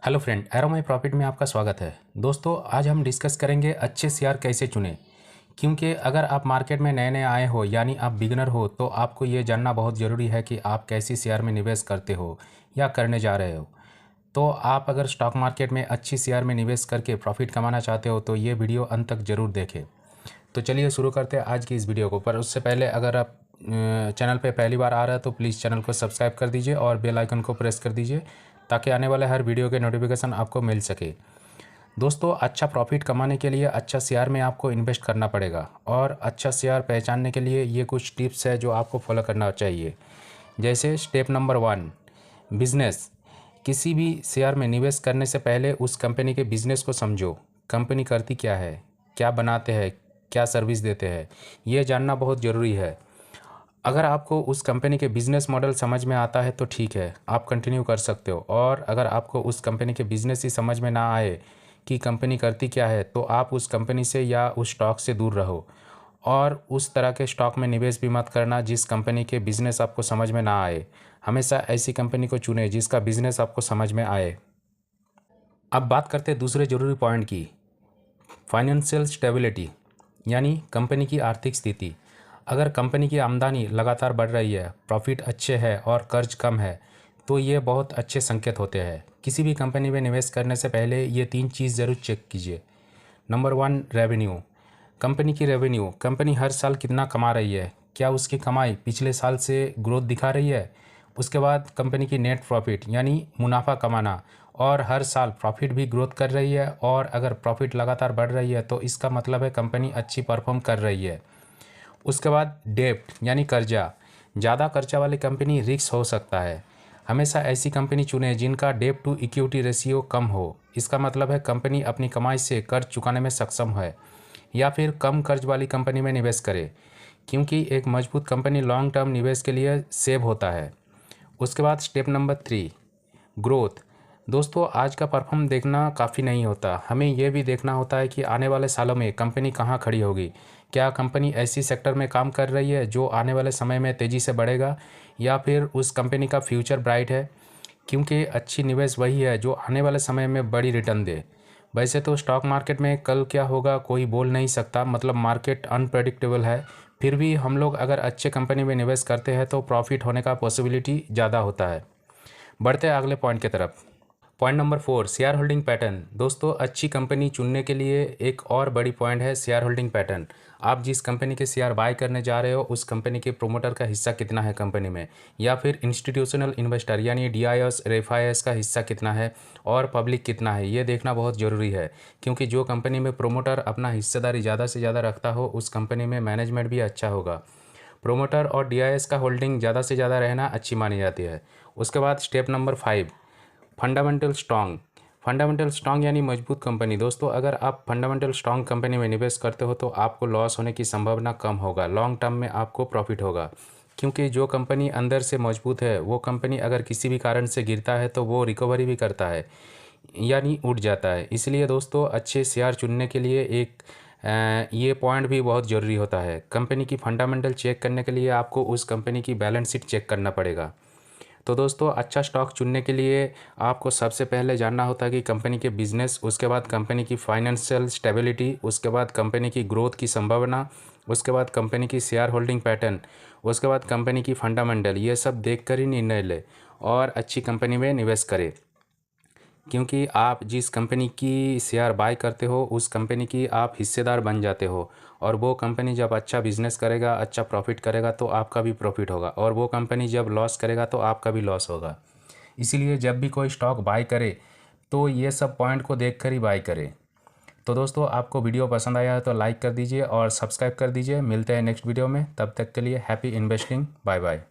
Hello friend, arrow my profit में आपका स्वागत है। दोस्तों, आज हम डिस्कस करेंगे अच्छे शेयर कैसे चुनें। क्योंकि अगर आप मार्केट में नए नए आए हो यानी आप बिगनर हो तो आपको ये जानना बहुत ज़रूरी है कि आप कैसी शेयर में निवेश करते हो या करने जा रहे हो। तो आप अगर स्टॉक मार्केट में अच्छी शेयर में निवेश करके प्रॉफिट कमाना चाहते हो तो ये वीडियो अंत तक ज़रूर देखें। तो चलिए शुरू करते हैं आज की इस वीडियो को। पर उससे पहले अगर आप चैनल पे पहली बार आ रहे हैं तो प्लीज़ चैनल को सब्सक्राइब कर दीजिए और बेल आइकन को प्रेस कर दीजिए ताकि आने वाले हर वीडियो के नोटिफिकेशन आपको मिल सके। दोस्तों, अच्छा प्रॉफिट कमाने के लिए अच्छा शेयर में आपको इन्वेस्ट करना पड़ेगा और अच्छा शेयर पहचानने के लिए ये कुछ टिप्स है जो आपको फॉलो करना चाहिए। जैसे स्टेप नंबर 1, बिजनेस। किसी भी शेयर में निवेश करने से पहले उस कंपनी के बिजनेस को समझो। कंपनी करती क्या है, क्या बनाते हैं, क्या सर्विस देते हैं, ये जानना बहुत ज़रूरी है। अगर आपको उस कंपनी के बिज़नेस मॉडल समझ में आता है तो ठीक है, आप कंटिन्यू कर सकते हो। और अगर आपको उस कंपनी के बिज़नेस ही समझ में ना आए कि कंपनी करती क्या है तो आप उस कंपनी से या उस स्टॉक से दूर रहो। और उस तरह के स्टॉक में निवेश भी मत करना जिस कंपनी के बिज़नेस आपको समझ में ना आए। हमेशा ऐसी कंपनी को चुनें जिसका बिज़नेस आपको समझ में आए। अब बात करते हैं दूसरे ज़रूरी पॉइंट की, फाइनेंशियल स्टेबिलिटी यानी कंपनी की आर्थिक स्थिति। अगर कंपनी की आमदनी लगातार बढ़ रही है, प्रॉफिट अच्छे है और कर्ज कम है तो ये बहुत अच्छे संकेत होते हैं। किसी भी कंपनी में निवेश करने से पहले ये 3 चीज़ ज़रूर चेक कीजिए। Number 1, revenue. कंपनी की रेवेन्यू, कंपनी हर साल कितना कमा रही है, क्या उसकी कमाई पिछले साल से ग्रोथ दिखा रही है। उसके बाद कंपनी की नेट प्रॉफिट यानी मुनाफा कमाना, और हर साल प्रॉफिट भी ग्रोथ कर रही है और अगर प्रॉफिट लगातार बढ़ रही है तो इसका मतलब है कंपनी अच्छी परफॉर्म कर रही है। उसके बाद डेब्ट यानी कर्जा। ज़्यादा कर्जा वाली कंपनी रिस्क हो सकता है। हमेशा ऐसी कंपनी चुनें जिनका डेब्ट टू इक्विटी रेशियो कम हो। इसका मतलब है कंपनी अपनी कमाई से कर्ज चुकाने में सक्षम है। या फिर कम कर्ज वाली कंपनी में निवेश करें क्योंकि एक मजबूत कंपनी लॉन्ग टर्म निवेश के लिए सेव होता है। उसके बाद स्टेप नंबर 3, ग्रोथ। दोस्तों, आज का परफॉर्म देखना काफ़ी नहीं होता, हमें यह भी देखना होता है कि आने वाले सालों में कंपनी कहाँ खड़ी होगी। क्या कंपनी ऐसी सेक्टर में काम कर रही है जो आने वाले समय में तेज़ी से बढ़ेगा, या फिर उस कंपनी का फ्यूचर ब्राइट है। क्योंकि अच्छी निवेश वही है जो आने वाले समय में बड़ी रिटर्न दे। वैसे तो स्टॉक मार्केट में कल क्या होगा कोई बोल नहीं सकता, मतलब मार्केट अनप्रेडिक्टेबल है। फिर भी हम लोग अगर अच्छे कंपनी में निवेश करते हैं तो प्रॉफिट होने का पॉसिबिलिटी ज़्यादा होता है। बढ़ते हैं अगले पॉइंट की तरफ। Point number 4, share holding pattern. दोस्तों, अच्छी कंपनी चुनने के लिए एक और बड़ी पॉइंट है शेयर होल्डिंग पैटर्न। आप जिस कंपनी के शेयर बाय करने जा रहे हो उस कंपनी के प्रोमोटर का हिस्सा कितना है कंपनी में, या फिर इंस्टीट्यूशनल इन्वेस्टर यानी डीआईएस एफआईएस का हिस्सा कितना है और पब्लिक कितना है, ये देखना बहुत ज़रूरी है। क्योंकि जो कंपनी में प्रोमोटर अपना हिस्सेदारी ज़्यादा से ज़्यादा रखता हो उस कंपनी में मैनेजमेंट भी अच्छा होगा। प्रोमोटर और डीआईएस का होल्डिंग ज़्यादा से ज़्यादा रहना अच्छी मानी जाती है। उसके बाद step number 5, fundamental strong. Fundamental strong यानी मजबूत कंपनी। दोस्तों, अगर आप फंडामेंटल स्ट्रॉन्ग कंपनी में निवेश करते हो तो आपको लॉस होने की संभावना कम होगा, लॉन्ग टर्म में आपको प्रॉफिट होगा। क्योंकि जो कंपनी अंदर से मजबूत है वो कंपनी अगर किसी भी कारण से गिरता है तो वो रिकवरी भी करता है यानी उठ जाता है। इसलिए दोस्तों, अच्छे शेयर चुनने के लिए एक ये पॉइंट भी बहुत ज़रूरी होता है। कंपनी की फंडामेंटल चेक करने के लिए आपको उस कंपनी की बैलेंस शीट चेक करना पड़ेगा। तो दोस्तों, अच्छा स्टॉक चुनने के लिए आपको सबसे पहले जानना होता है कि कंपनी के बिजनेस, उसके बाद कंपनी की फाइनेंशियल स्टेबिलिटी, उसके बाद कंपनी की ग्रोथ की संभावना, उसके बाद कंपनी की शेयर होल्डिंग पैटर्न, उसके बाद कंपनी की फंडामेंटल। ये सब देखकर ही निर्णय लें और अच्छी कंपनी में निवेश करें। क्योंकि आप जिस कंपनी की शेयर बाय करते हो उस कंपनी की आप हिस्सेदार बन जाते हो, और वो कंपनी जब अच्छा बिजनेस करेगा, अच्छा प्रॉफिट करेगा तो आपका भी प्रॉफिट होगा, और वो कंपनी जब लॉस करेगा तो आपका भी लॉस होगा। इसीलिए जब भी कोई स्टॉक बाय करे तो ये सब पॉइंट को देखकर ही बाय करें। तो दोस्तों, आपको वीडियो पसंद आया है तो लाइक कर दीजिए और सब्सक्राइब कर दीजिए। मिलते हैं नेक्स्ट वीडियो में, तब तक के लिए हैप्पी इन्वेस्टिंग, बाय बाय।